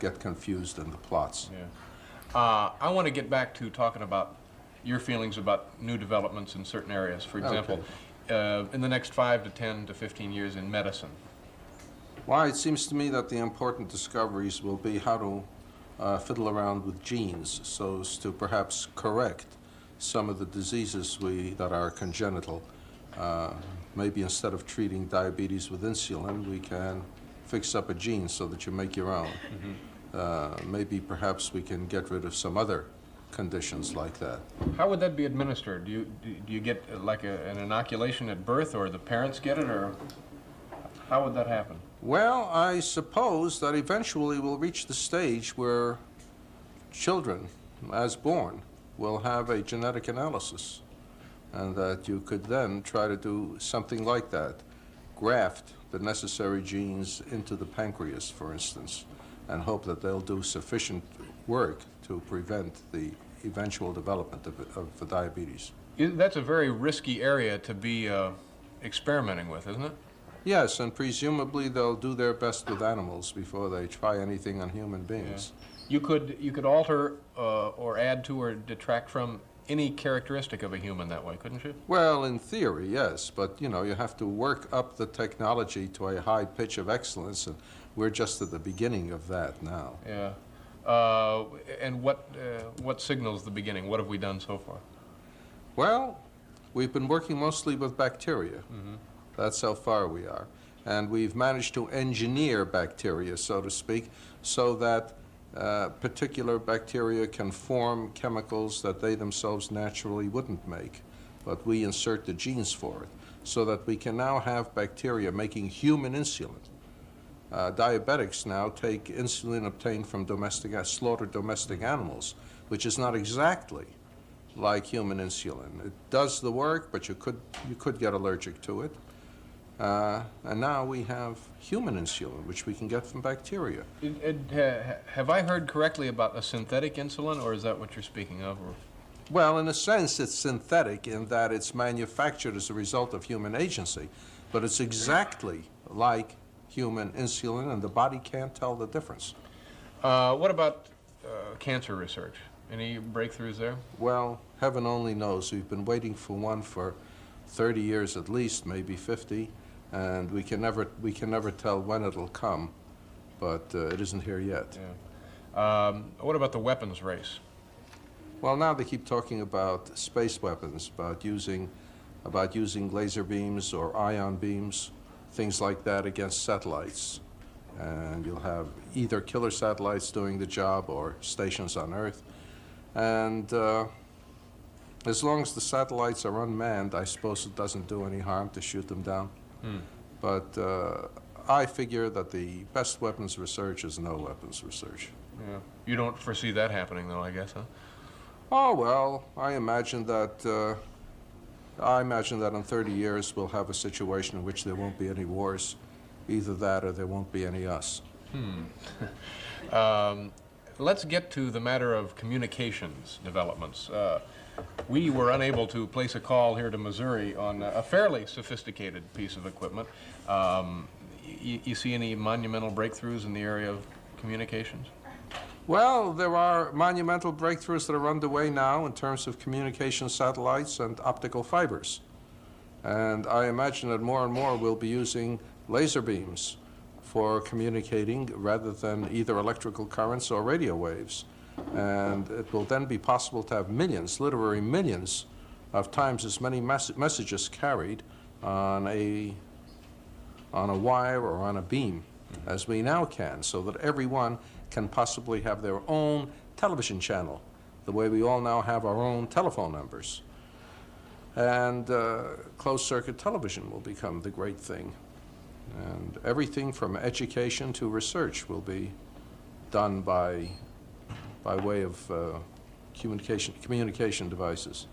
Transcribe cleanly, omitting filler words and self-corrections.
get confused in the plots. Yeah. I want to get back to talking about your feelings about new developments in certain areas. For example, in the next 5 to 10 to 15 years in medicine. Well, it seems to me that the important discoveries will be how to fiddle around with genes so as to perhaps correct some of the diseases that are congenital. Maybe instead of treating diabetes with insulin, we can fix up a gene so that you make your own. Maybe perhaps we can get rid of some other conditions like that. How would that be administered? Do you get like an inoculation at birth, or the parents get it, or how would that happen? Well, I suppose that eventually we'll reach the stage where children, as born, will have a genetic analysis, and that you could then try to do something like that, graft the necessary genes into the pancreas, for instance, and hope that they'll do sufficient work to prevent the eventual development of the diabetes. That's a very risky area to be experimenting with, isn't it? Yes, and presumably they'll do their best with animals before they try anything on human beings. Yeah. You could alter or add to or detract from any characteristic of a human that way, couldn't you? Well, in theory, yes, but you know, you have to work up the technology to a high pitch of excellence, and we're just at the beginning of that now. Yeah. And what signals the beginning? What have we done so far? Well, we've been working mostly with bacteria. That's how far we are. And we've managed to engineer bacteria, so to speak, so that particular bacteria can form chemicals that they themselves naturally wouldn't make, but we insert the genes for it, so that we can now have bacteria making human insulin. Diabetics now take insulin obtained from slaughtered domestic animals, which is not exactly like human insulin. It does the work, but you could get allergic to it. And now we have human insulin, which we can get from bacteria. Have I heard correctly about a synthetic insulin, or is that what you're speaking of? Or? Well, in a sense, it's synthetic in that it's manufactured as a result of human agency, but it's exactly like human insulin, and the body can't tell the difference. What about cancer research? Any breakthroughs there? Well, heaven only knows. We've been waiting for one for 30 years at least, maybe 50. And we can never tell when it'll come, but it isn't here yet. Yeah. What about the weapons race? Well, now they keep talking about space weapons, about using laser beams or ion beams, things like that against satellites. And you'll have either killer satellites doing the job or stations on Earth. And as long as the satellites are unmanned, I suppose it doesn't do any harm to shoot them down. But I figure that the best weapons research is no weapons research. Yeah. You don't foresee that happening, though, I guess, huh? Oh, well, I imagine that in 30 years we'll have a situation in which there won't be any wars. Either that or there won't be any us. Let's get to the matter of communications developments. We were unable to place a call here to Missouri on a fairly sophisticated piece of equipment. You see any monumental breakthroughs in the area of communications? Well, there are monumental breakthroughs that are underway now in terms of communication satellites and optical fibers. And I imagine that more and more we'll be using laser beams for communicating rather than either electrical currents or radio waves. And it will then be possible to have millions, literally millions, of times as many messages carried on a wire or on a beam as we now can, so that everyone can possibly have their own television channel, the way we all now have our own telephone numbers. And closed-circuit television will become the great thing. And everything from education to research will be done by way of communication devices.